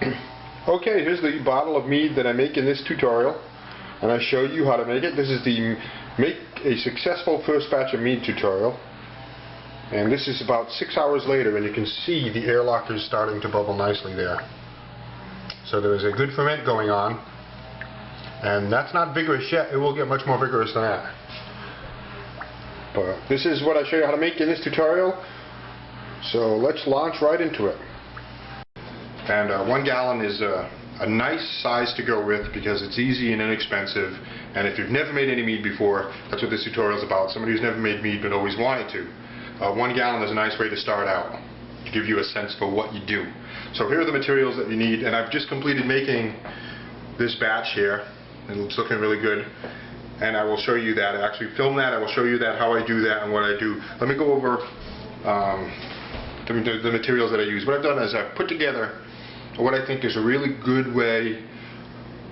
Okay, here's the bottle of mead that I make in this tutorial, and I show you how to make it. This is the Make a Successful First Batch of Mead tutorial, and this is about 6 hours later, and you can see the airlock is starting to bubble nicely there. So there is a good ferment going on, and that's not vigorous yet. It will get much more vigorous than that. But this is what I show you how to make in this tutorial, so let's launch right into it. And 1 gallon is a nice size to go with because it's easy and inexpensive, and if you've never made any mead before, that's what this tutorial is about. Somebody who's never made mead but always wanted to. 1 gallon is a nice way to start out, to give you a sense for what you do. So here are the materials that you need, and I've just completed making this batch here. It's looking really good, and I will show you that. I actually filmed that. I will show you that, how I do that, and what I do. Let me go over the materials that I use. What I've done is I've put together what I think is a really good way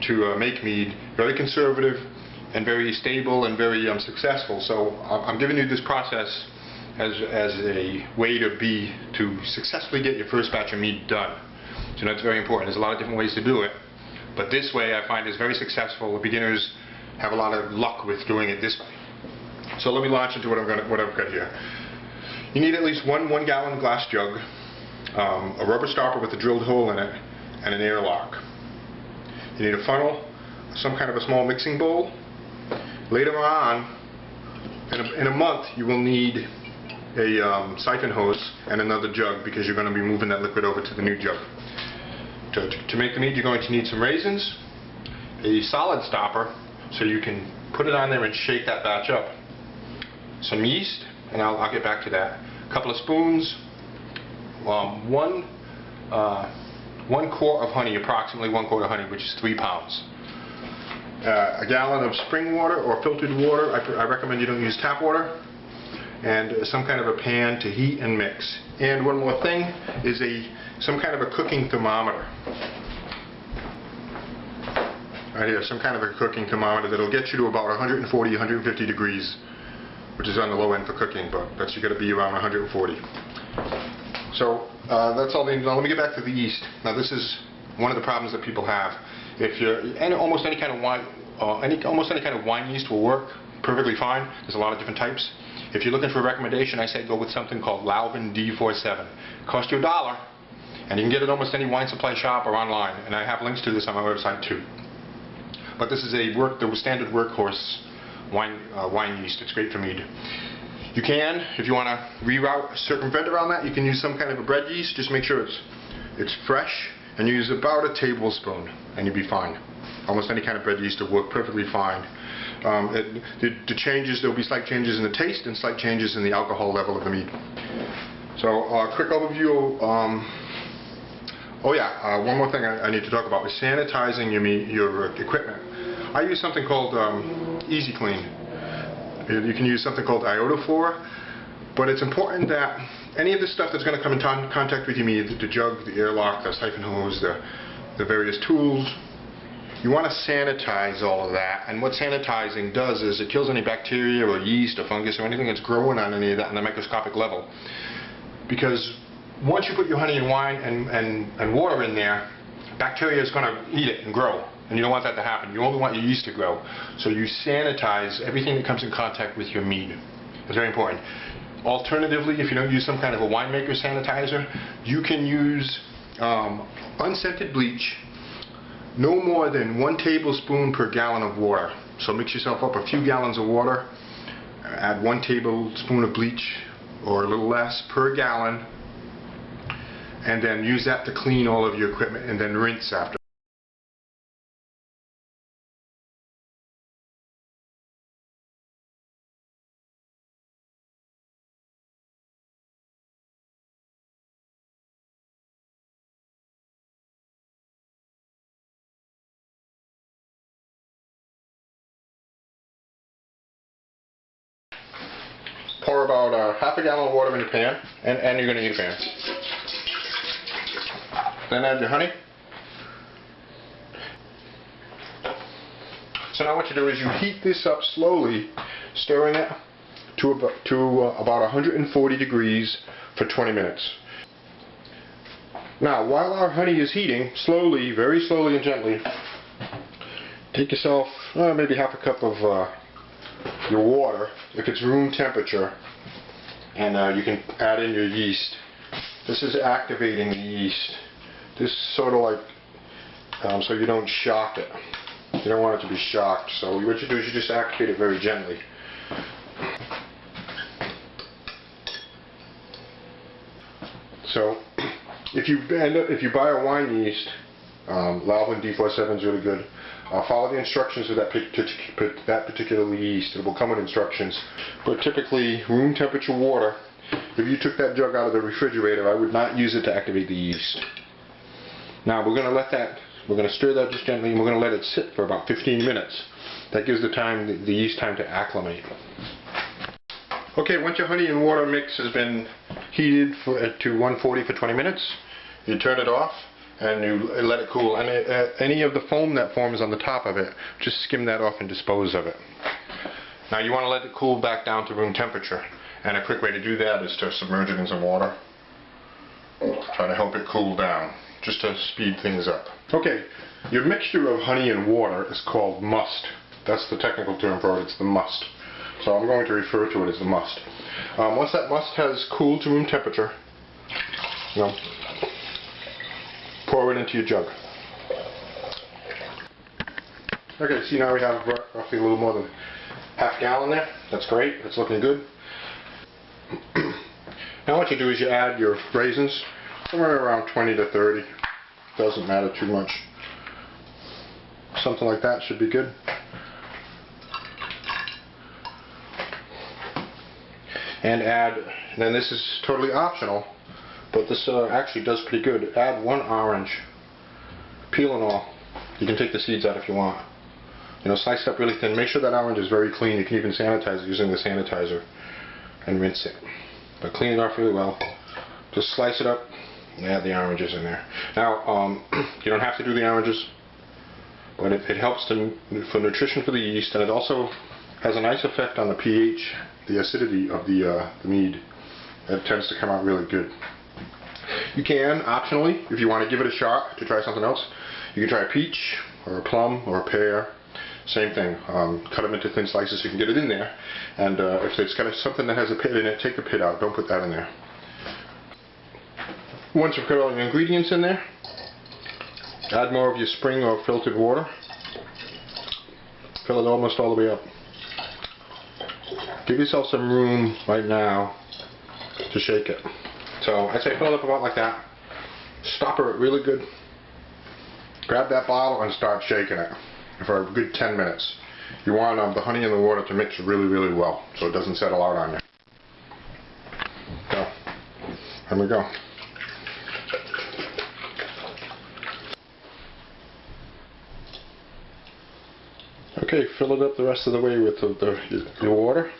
to make mead, very conservative and very stable and very successful. So I'm giving you this process as a way to successfully get your first batch of mead done. So that's very important. There's a lot of different ways to do it, but this way I find is very successful. Beginners have a lot of luck with doing it this way. So let me launch into what I've got here. You need at least one 1 gallon glass jug, a rubber stopper with a drilled hole in it, and an airlock. You need a funnel, some kind of a small mixing bowl. Later on, in a month, you will need a siphon hose and another jug because you're going to be moving that liquid over to the new jug. To make the mead, you're going to need some raisins, a solid stopper so you can put it on there and shake that batch up, some yeast, and I'll get back to that, a couple of spoons, one quart of honey, approximately 1 quart of honey, which is 3 pounds. A gallon of spring water or filtered water. I recommend you don't use tap water. And some kind of a pan to heat and mix. And one more thing is some kind of a cooking thermometer. Right here, some kind of a cooking thermometer that'll get you to about 140, 150 degrees, which is on the low end for cooking, but you got to be around 140. So that's all they need. Now let me get back to the yeast. Now this is one of the problems that people have. Almost any kind of wine yeast will work perfectly fine. There's a lot of different types. If you're looking for a recommendation, I say go with something called Lalvin D47. It costs you $1, and you can get it at almost any wine supply shop or online. And I have links to this on my website too. But this is the standard workhorse wine yeast. It's great for mead. You can, if you want to circumvent around that, you can use some kind of a bread yeast. Just make sure it's fresh, and use about a tablespoon, and you'll be fine. Almost any kind of bread yeast will work perfectly fine. There'll be slight changes in the taste and slight changes in the alcohol level of the mead. So, quick overview. One more thing I need to talk about is sanitizing your equipment. I use something called Easy Clean. You can use something called iodophor, but it's important that any of the stuff that's going to come in contact with your mead, the jug, the airlock, the siphon hose, the various tools, you want to sanitize all of that. And what sanitizing does is it kills any bacteria or yeast or fungus or anything that's growing on any of that on a microscopic level. Because once you put your honey and wine and water in there, bacteria is going to eat it and grow. And you don't want that to happen. You only want your yeast to grow. So you sanitize everything that comes in contact with your mead. It's very important. Alternatively, if you don't use some kind of a winemaker sanitizer, you can use unscented bleach, no more than 1 tablespoon per gallon of water. So mix yourself up a few gallons of water, add 1 tablespoon of bleach or a little less per gallon, and then use that to clean all of your equipment, and then rinse after. Pour about half a gallon of water in your pan, and you're going to need a pan. Then add your honey. So now what you do is you heat this up slowly, stirring it to about 140 degrees for 20 minutes. Now, while our honey is heating, slowly, very slowly and gently, take yourself maybe half a cup of your water, if it's room temperature, and you can add in your yeast. This is activating the yeast. This is sort of like, so you don't shock it. You don't want it to be shocked, so what you do is you just activate it very gently. So, if you buy a wine yeast, Lalvin D47 is really good. Follow the instructions of that particular yeast. It will come with instructions. But typically, room temperature water, if you took that jug out of the refrigerator, I would not use it to activate the yeast. Now we're going to stir that just gently, and we're going to let it sit for about 15 minutes. That gives the yeast time to acclimate. Okay, once your honey and water mix has been heated to 140 for 20 minutes, you turn it off and you let it cool. And any of the foam that forms on the top of it, just skim that off and dispose of it. Now you want to let it cool back down to room temperature. And a quick way to do that is to submerge it in some water. Try to help it cool down, just to speed things up. Okay, your mixture of honey and water is called must. That's the technical term for it, it's the must. So I'm going to refer to it as the must. Once that must has cooled to room temperature, pour it into your jug. Okay, see, now we have roughly a little more than half a gallon there. That's great, it's looking good. Now what you do is you add your raisins, somewhere around 20 to 30. Doesn't matter too much. Something like that should be good. And then this is totally optional, but this actually does pretty good. Add 1 orange, peel and all. You can take the seeds out if you want. Slice it up really thin. Make sure that orange is very clean. You can even sanitize it using the sanitizer and rinse it. But clean it off really well. Just slice it up and add the oranges in there. Now, you don't have to do the oranges, but it helps for nutrition for the yeast, and it also has a nice effect on the pH, the acidity of the mead. It tends to come out really good. You can, optionally, if you want to give it a shot to try something else, you can try a peach or a plum or a pear. Same thing. Cut them into thin slices so you can get it in there. And if it's got something that has a pit in it, take the pit out. Don't put that in there. Once you've got all your ingredients in there, add more of your spring or filtered water. Fill it almost all the way up. Give yourself some room right now to shake it. So I'd say fill it up about like that. Stopper it really good. Grab that bottle and start shaking it for a good 10 minutes. You want the honey and the water to mix really, really well so it doesn't settle out on you. So, here we go. Okay, fill it up the rest of the way with the water.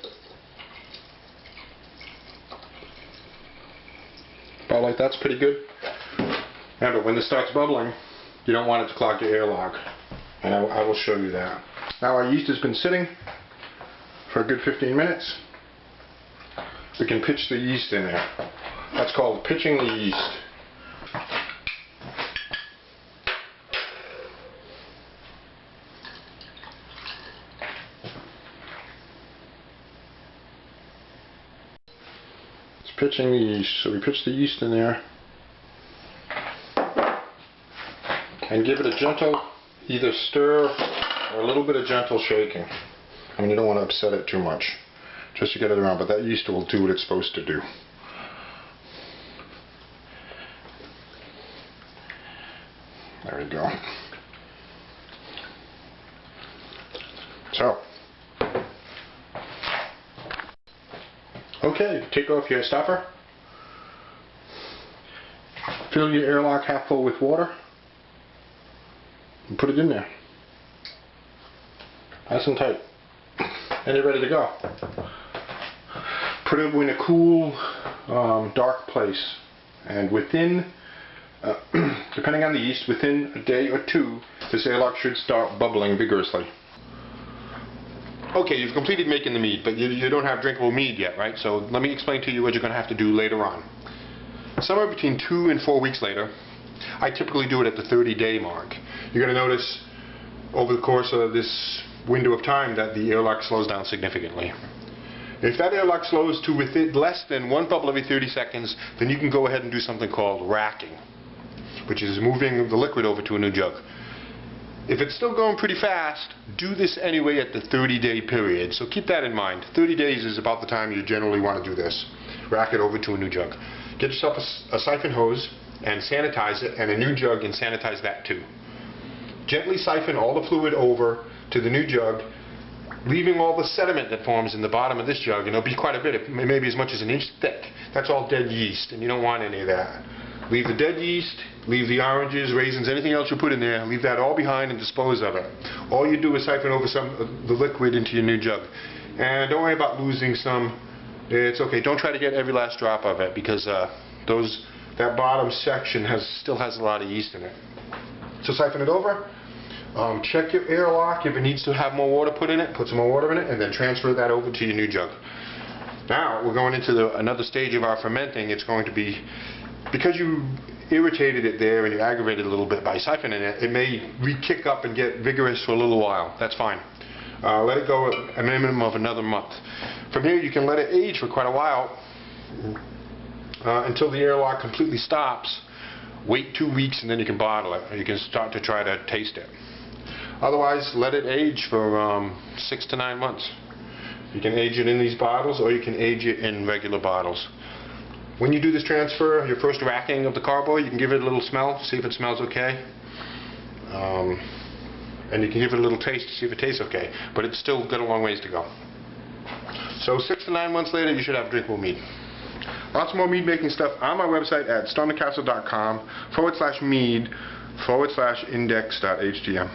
About like that's pretty good. Remember, when this starts bubbling, you don't want it to clog your airlock. And I will show you that. Now our yeast has been sitting for a good 15 minutes. We can pitch the yeast in there. That's called pitching the yeast. It's pitching the yeast. So we pitch the yeast in there and give it a gentle either stir or a little bit of gentle shaking. I mean, you don't want to upset it too much, just to get it around, but that yeast will do what it's supposed to do. There we go. So, okay, take off your stopper. Fill your airlock half full with water. And put it in there. Nice and tight. And you're ready to go. Put it in a cool, dark place. And within, depending on the yeast, within a day or two, this airlock should start bubbling vigorously. Okay, you've completed making the mead, but you don't have drinkable mead yet, right? So let me explain to you what you're going to have to do later on. Somewhere between 2 and 4 weeks later, I typically do it at the 30-day mark. You're going to notice over the course of this window of time that the airlock slows down significantly. If that airlock slows to within less than one bubble every 30 seconds, then you can go ahead and do something called racking, which is moving the liquid over to a new jug. If it's still going pretty fast, do this anyway at the 30-day period. So keep that in mind. 30 days is about the time you generally want to do this. Rack it over to a new jug. Get yourself a siphon hose and sanitize it, and a new jug, and sanitize that too. Gently siphon all the fluid over to the new jug, leaving all the sediment that forms in the bottom of this jug, and it'll be quite a bit, maybe as much as an inch thick. That's all dead yeast, and you don't want any of that. Leave the dead yeast, leave the oranges, raisins, anything else you put in there, leave that all behind and dispose of it. All you do is siphon over some of the liquid into your new jug. And don't worry about losing some. It's okay. Don't try to get every last drop of it, because that bottom section still has a lot of yeast in it. So siphon it over. Check your airlock. If it needs to have more water put in it, put some more water in it, and then transfer that over to your new jug. Now we're going into another stage of our fermenting. It's going to be, because you irritated it there and you aggravated it a little bit by siphoning it, it may re-kick up and get vigorous for a little while. That's fine. Let it go a minimum of another month. From here you can let it age for quite a while until the airlock completely stops. Wait 2 weeks and then you can bottle it, or you can start to try to taste it. Otherwise, let it age for 6 to 9 months. You can age it in these bottles, or you can age it in regular bottles. When you do this transfer, your first racking of the carboy, you can give it a little smell, see if it smells okay. And you can give it a little taste to see if it tastes okay. But it's still got a long ways to go. So 6 to 9 months later, you should have drinkable mead. Lots more mead making stuff on my website at stonethecastle.com/mead/index.htm.